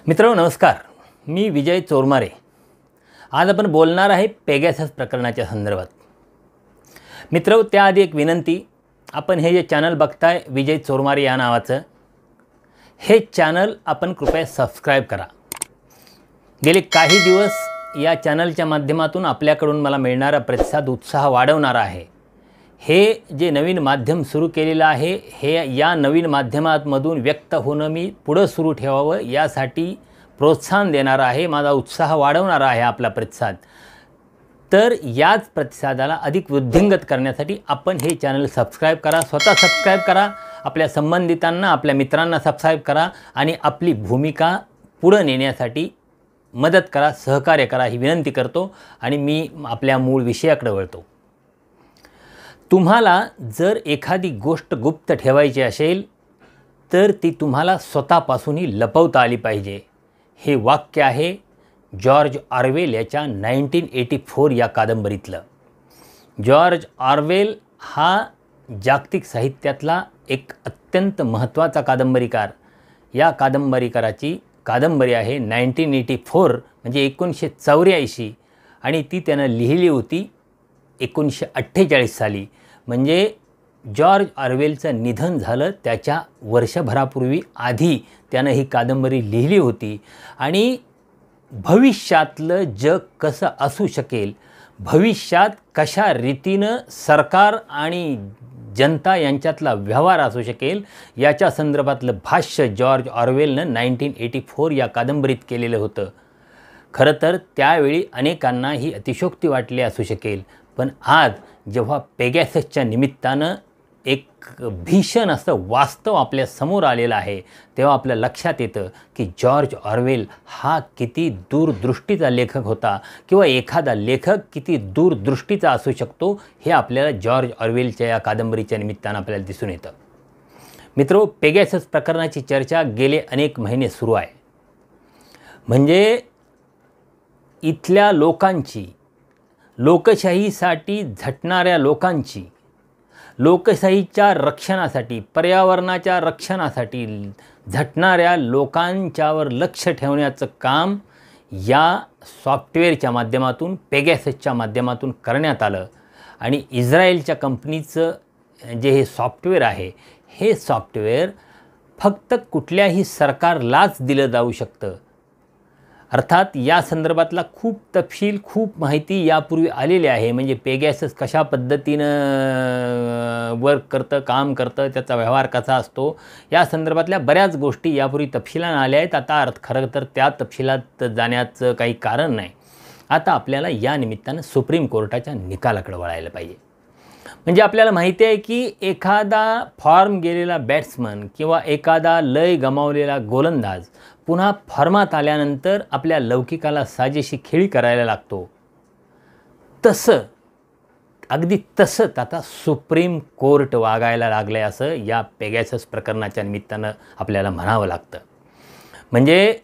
मित्रांनो नमस्कार, मी विजय चोरमारे। आज आपण बोलणार आहे पेगासस प्रकरणाच्या संदर्भात। मित्रांनो त्याआधी एक विनंती, आपण हे जे चॅनल बघताय विजय चोरमारे या नावाचं, हे चॅनल आपण कृपया सबस्क्राइब करा। गेले काही दिवस या चॅनलच्या माध्यमातून आपल्याकडून मला मिळणारा प्रतिसाद उत्साह वाढवणारा आहे। हे जे नवीन माध्यम सुरू केलेलं आहे, हे या नवीन माध्यमातमधून व्यक्त होणं मी पुढे सुरू ठेवावं यासाठी प्रोत्साहन देणारा आहे, माझा उत्साह वाढवणारा आहे आपला प्रतिसाद। तर याच प्रतिसादाला अधिक वृद्धिंगत करण्यासाठी आपण हे चॅनल सबस्क्राइब करा, स्वतः सबस्क्राइब करा, आपल्या संबंधितांना, आपल्या मित्रांना सबस्क्राइब करा आणि आपली भूमिका पुढे नेण्यासाठी मदत करा, सहकार्य करा ही विनंती करतो। आणि मी आपल्या मूळ विषयाकडे वळतो। तुम्हाला जर एखादी गोष्ट गुप्त ठेवायची असेल तर ती तुम्हाला स्वतःपासूनही लपवता आली पाहिजे। हे वाक्य आहे जॉर्ज ऑरवेल याच्या 1984 या कादंबरीतलं। जॉर्ज ऑरवेल हा जागतिक साहित्यातला एक अत्यंत महत्त्वाचा कादंबरीकार। या कादंबरीकाराची कादंबरी आहे 1984 म्हणजे 1984 आणि ती त्यानं लिहिली होती 1948 साली। म्हणजे जॉर्ज ऑरवेलचं निधन झालं त्याच्या वर्षभरापूर्वी आधी त्यानं ही कादंबरी लिहिली होती। आणि भविष्यातलं जग कसं असू शकेल, भविष्यात कशा रीतीनं सरकार आणि जनता यांच्यातला व्यवहार असू शकेल याच्या संदर्भातलं भाष्य जॉर्ज ऑरवेलनं 1984 या कादंबरीत केलेलं होतं। खरं तर त्यावेळी अनेकांना ही अतिशयोक्ती वाटली असू शकेल, पण आज जेव्हा पेगाससच्या निमित्तानं एक भीषण असं वास्तव आपल्या समोर आलेलं आहे, तेव्हा आपल्या लक्षात येतं की जॉर्ज ऑरवेल हा किती दूरदृष्टीचा लेखक होता किंवा एखादा लेखक किती दूरदृष्टीचा असू शकतो हे आपल्याला जॉर्ज ऑरवेलच्या या कादंबरीच्या निमित्तानं आपल्याला दिसून येतं। मित्रो, पेगासस प्रकरणाची चर्चा गेले अनेक महिने सुरू आहे। म्हणजे इथल्या लोकांची, लोकशाहीसाठी झटणाऱ्या लोकांची, लोकशाहीच्या रक्षणासाठी, पर्यावरणाच्या रक्षणासाठी झटणाऱ्या लोकांच्यावर लक्ष ठेवण्याचं काम या सॉफ्टवेअरच्या माध्यमातून, पेगाससच्या माध्यमातून करण्यात आलं। आणि इस्रायलच्या कंपनीचं जे हे सॉफ्टवेअर आहे, हे सॉफ्टवेअर फक्त कुठल्याही सरकारलाच दिलं जाऊ शकतं। अर्थात या संदर्भातला खूप तपशील, खूप माहिती यापूर्वी आलेली आहे। म्हणजे पेगासस कशा पद्धतीनं वर्क करतं, काम करतं, त्याचा व्यवहार कसा असतो, या संदर्भातल्या बऱ्याच गोष्टी यापूर्वी तपशिलानं आल्या आहेत। आता खरं तर त्या तपशिलात जाण्याचं काही कारण नाही। आता आपल्याला या निमित्तानं सुप्रीम कोर्टाच्या निकालाकडे वळायला पाहिजे। म्हणजे आपल्याला माहिती आहे की एखादा फॉर्म गेलेला बॅट्समन किंवा एखादा लय गमावलेला गोलंदाज पुन्हा फॉर्मात आल्यानंतर आपल्या लौकिकाला साजेशी खेळी करायला लागतो। अगदी तसंच आता सुप्रीम कोर्ट वागायला लागलं आहे असं या पेगासस प्रकरणाच्या निमित्तानं आपल्याला म्हणावं लागतं। म्हणजे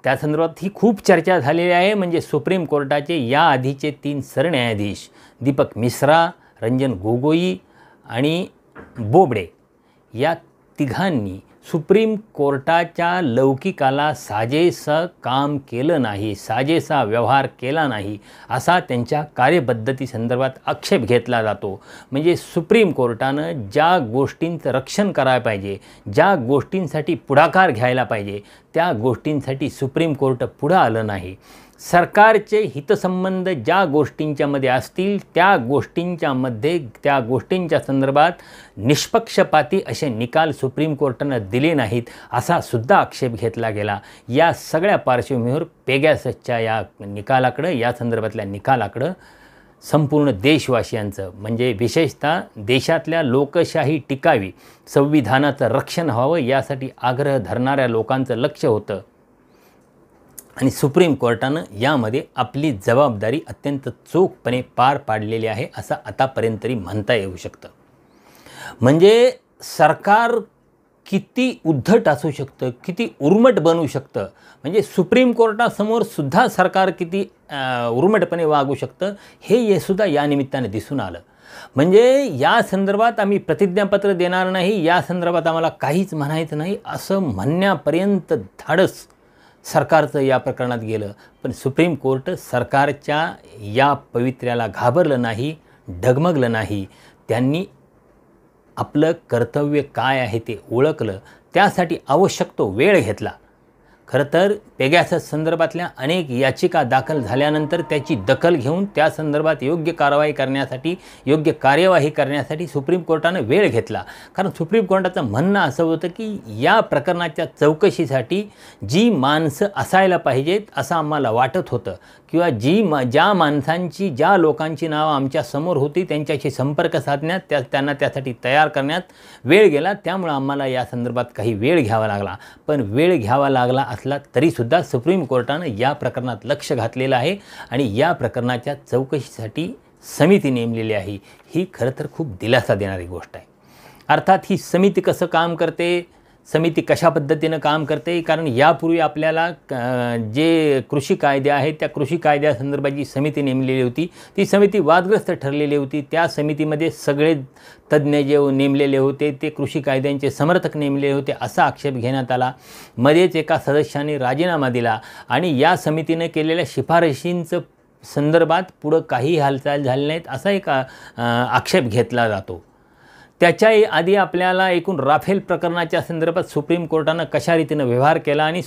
त्या संदर्भात ही खूप चर्चा झालेली आहे। म्हणजे सुप्रीम कोर्टाचे या आधीचे 3 सरन्यायाधीश दीपक मिश्रा, रंजन गोगोई आणि बोबडे या तिघांनी सुप्रीम कोर्टाच्या लौकिकाला साजेसं काम केलं नाही, साजेसा व्यवहार केला नाही असा त्यांच्या कार्यपद्धती संदर्भात आक्षेप घेतला जातो। म्हणजे सुप्रीम कोर्टानं ज्या गोष्टींचं रक्षण करायला पाहिजे, ज्या गोष्टींसाठी पुढाकार घ्यायला पाहिजे, त्या गोष्टींसाठी सुप्रीम कोर्ट पुढं आलं नाही। सरकारचे हितसंबंध ज्या गोष्टींच्यामध्ये असतील त्या गोष्टींच्या संदर्भात निष्पक्षपाती असे निकाल सुप्रीम कोर्टानं दिले नाहीत असा सुद्धा आक्षेप घेतला गेला। या सगळ्या पार्श्वभूमीवर पेगाससच्या या निकालाकडं, या संदर्भातल्या निकालाकडं संपूर्ण देशवासियांचं, म्हणजे विशेषतः देशातल्या लोकशाही टिकावी, संविधानाचं रक्षण व्हावं यासाठी आग्रह धरणाऱ्या लोकांचं लक्ष होतं। आणि सुप्रीम कोर्टानं यामध्ये आपली जबाबदारी अत्यंत चोखपणे पार पाडलेली आहे असं आतापर्यंत तरी म्हणता येऊ शकतं। म्हणजे सरकार किती उद्धट असू शकतं, किती उर्मट बनू शकतं, म्हणजे सुप्रीम कोर्टासमोर सुद्धा सरकार किती उर्मटपणे वागू शकतं हे सुद्धा या निमित्ताने दिसून आलं। म्हणजे या संदर्भात आम्ही प्रतिज्ञापत्र देणार नाही, या संदर्भात आम्हाला काहीच म्हणायचं नाही असं म्हणण्यापर्यंत धाडस सरकारचं या प्रकरणात गेलं, पण सुप्रीम कोर्ट सरकारच्या या पवित्र्याला घाबरलं नाही, डगमगलं नाही. त्यांनी आपलं कर्तव्य काय आहे ते ओळखलं, त्यासाठी आवश्यक तो वेळ घेतला. खरं तर पेगॅसस संदर्भातल्या अनेक याचिका दाखल झाल्यानंतर त्याची दखल घेऊन त्या संदर्भात योग्य कार्यवाही करण्यासाठी सुप्रीम कोर्टानं वेळ घेतला. कारण सुप्रीम कोर्टाचं म्हणणं असं होतं की या प्रकरणाच्या चौकशीसाठी जी माणसं असायला पाहिजेत असं आम्हाला वाटत होतं, किंवा ज्या लोकांची नावं आमच्या समोर होती त्यांच्याशी संपर्क साधण्यात, त्यांना त्यासाठी तयार करण्यात वेळ गेला. त्यामुळं आम्हाला या संदर्भात काही वेळ घ्यावा लागला. पण वेळ घ्यावा लागला असला तरीसुद्धा सुप्रीम कोर्टानं या प्रकरणात लक्ष घातलेलं आहे आणि या प्रकरणाच्या चौकशीसाठी समिती नेमलेली आहे. ही खरं तर खूप दिलासा देणारी गोष्ट आहे. अर्थात ही समिती कसं काम करते, समिती कशा पद्धतीनं काम करते, कारण यापूर्वी आपल्याला जे कृषी कायदे आहेत त्या कृषी कायद्यासंदर्भाची समिती नेमलेली होती, ती समिती वादग्रस्त ठरलेली होती. त्या समितीमध्ये सगळे तज्ज्ञ जे नेमलेले होते ते कृषी कायद्यांचे समर्थक नेमलेले होते असा आक्षेप घेण्यात आला. मध्येच एका सदस्याने राजीनामा दिला आणि या समितीने केलेल्या शिफारशींचं संदर्भात पुढं काही हालचाल झाली नाहीत असा एक आक्षेप घेतला जातो. त्याच्याही आधी आपल्याला एकूण राफेल प्रकरणाच्या संदर्भात सुप्रीम कोर्टानं कशा रीतीनं व्यवहार केला आणि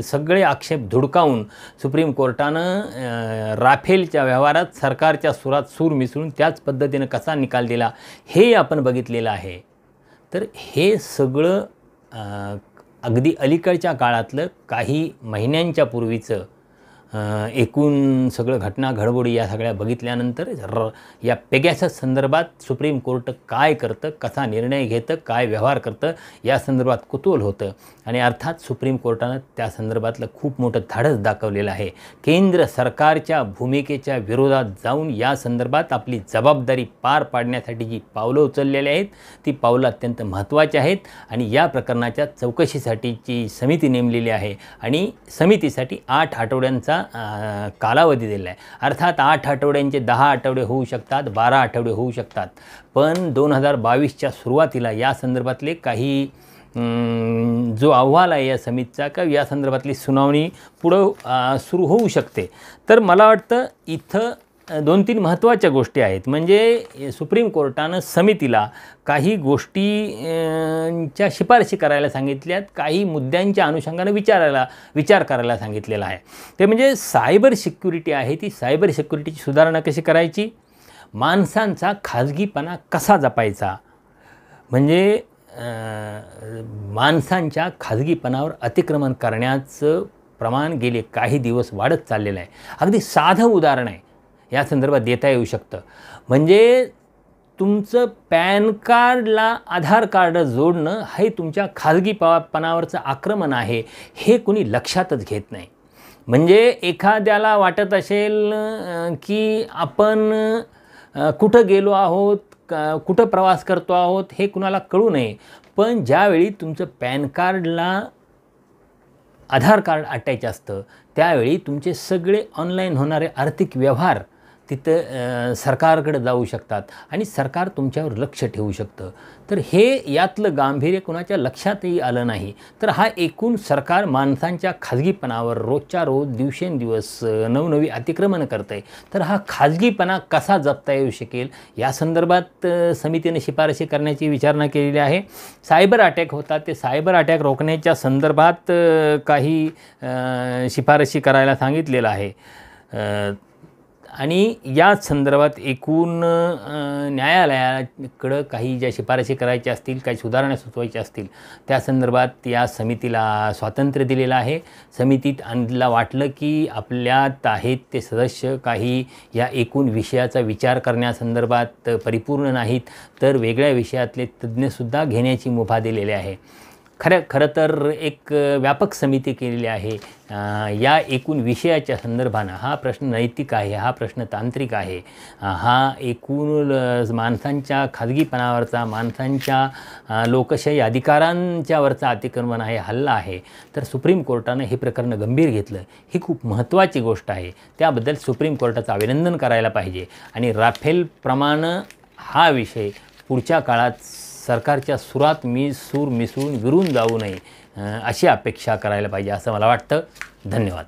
सगळे आक्षेप धुडकावून सुप्रीम कोर्टानं राफेलच्या व्यवहारात सरकारच्या सुरात सूर मिसळून त्याच पद्धतीनं कसा निकाल दिला हे आपण बघितलेलं आहे. तर हे सगळं अगदी अलीकडच्या काळातलं काही महिन्यांच्या पूर्वीचं एकूण सगळं घटना घडबडी या सगळ्या बघितल्यानंतर या पेगॅसस संदर्भात सुप्रीम कोर्ट काय करतं, कसा निर्णय घेतं, काय व्यवहार करतं या संदर्भात कुतूहल होतं. आणि अर्थात सुप्रीम कोर्टानं त्या संदर्भातलं खूप मोठं धाडस दाखवलेलं आहे. केंद्र सरकारच्या भूमिकेच्या विरोधात जाऊन या संदर्भात आपली जबाबदारी पार पाडण्यासाठी जी पावलं उचललेली आहेत ती पावलं अत्यंत महत्त्वाची आहेत. आणि या प्रकरणाच्या चौकशीसाठीची समिती नेमलेली आहे आणि समितीसाठी 8 आठवड्यांचा कालावधी दिला आहे. अर्थात 8 आठवड्यांचे 10 आठवडे होऊ शकतात, 12 आठवडे होऊ शकतात. पण 2022च्या सुरुवातीला या संदर्भातले काही जो अहवाल आहे या समितीचा का या संदर्भातली सुनावणी पुढं सुरू होऊ शकते. तर मला वाटतं इथं 2-3 महत्त्वाच्या गोष्टी आहेत. म्हणजे सुप्रीम कोर्टानं समितीला काही गोष्टींच्या शिफारशी करायला सांगितल्यात, काही मुद्द्यांच्या अनुषंगानं विचार करायला सांगितलेला आहे. ते म्हणजे सायबर सिक्युरिटी आहे, ती सायबर सिक्युरिटीची सुधारणा कशी करायची, माणसांचा खाजगीपणा कसा जपायचा, म्हणजे माणसांच्या खाजगीपणावर अतिक्रमण करण्याचं प्रमाण गेले काही दिवस वाढत चाललेलं आहे. अगदी साधं उदाहरण आहे या संदर्भात देता येऊ शकतं. म्हणजे तुमचं पॅन कार्डला आधार कार्ड जोडणं हे तुमच्या खाजगीपणावरचं आक्रमण आहे हे कुणी लक्षातच घेत नाही. म्हणजे एखाद्याला वाटत असेल की आपण कुठं गेलो आहोत, कुठं प्रवास करतो आहोत हे कुणाला कळू नये. पण ज्यावेळी तुमचं पॅन कार्डला आधार कार्ड अटॅच असतं त्यावेळी तुमचे सगळे ऑनलाईन होणारे आर्थिक व्यवहार तिथं सरकारकडे जाऊ शकतात आणि सरकार तुमच्यावर लक्ष ठेवू शकतं. तर हे यातलं गांभीर्य कुणाच्या लक्षातही आलं नाही. तर हा एकूण सरकार माणसांच्या खाजगीपणावर रोजच्या रोज दिवसेंदिवस नवनवी अतिक्रमण करतं आहे. तर हा खाजगीपणा कसा जपता येऊ शकेल या संदर्भात समितीने शिफारशी करण्याची विचारणा केलेली आहे. सायबर अटॅक होतात, ते सायबर अटॅक रोखण्याच्या संदर्भात काही शिफारशी करायला सांगितलेलं आहे. आणि याच संदर्भात एकूण न्यायालयाकडं काही ज्या शिफारशी करायच्या असतील, काही सुधारणा सुचवायच्या असतील त्या संदर्भात या समितीला स्वातंत्र्य दिलेलं आहे. समितीत आणला वाटलं की आपल्यात आहेत ते सदस्य काही या एकूण विषयाचा विचार करण्यासंदर्भात परिपूर्ण नाहीत, तर वेगळ्या विषयातले तज्ज्ञसुद्धा घेण्याची मुभा दिलेली आहे. खरं तर एक व्यापक समिती केलेली आहे. या एकूण विषयाच्या संदर्भानं हा प्रश्न नैतिक आहे, हा प्रश्न तांत्रिक आहे, हा एकूण माणसांच्या खाजगीपणावरचा, माणसांच्या लोकशाही अधिकारांच्यावरचा अतिक्रमण आहे, हल्ला आहे. तर सुप्रीम कोर्टानं हे प्रकरण गंभीर घेतलं, ही खूप महत्त्वाची गोष्ट आहे. त्याबद्दल सुप्रीम कोर्टाचं अभिनंदन करायला पाहिजे. आणि राफेलप्रमाणे हा विषय पुढच्या काळात सरकारच्या सूर मिसळून विरून जाऊ नये अशी अपेक्षा करायला पाहिजे असं मला वाटतं. धन्यवाद.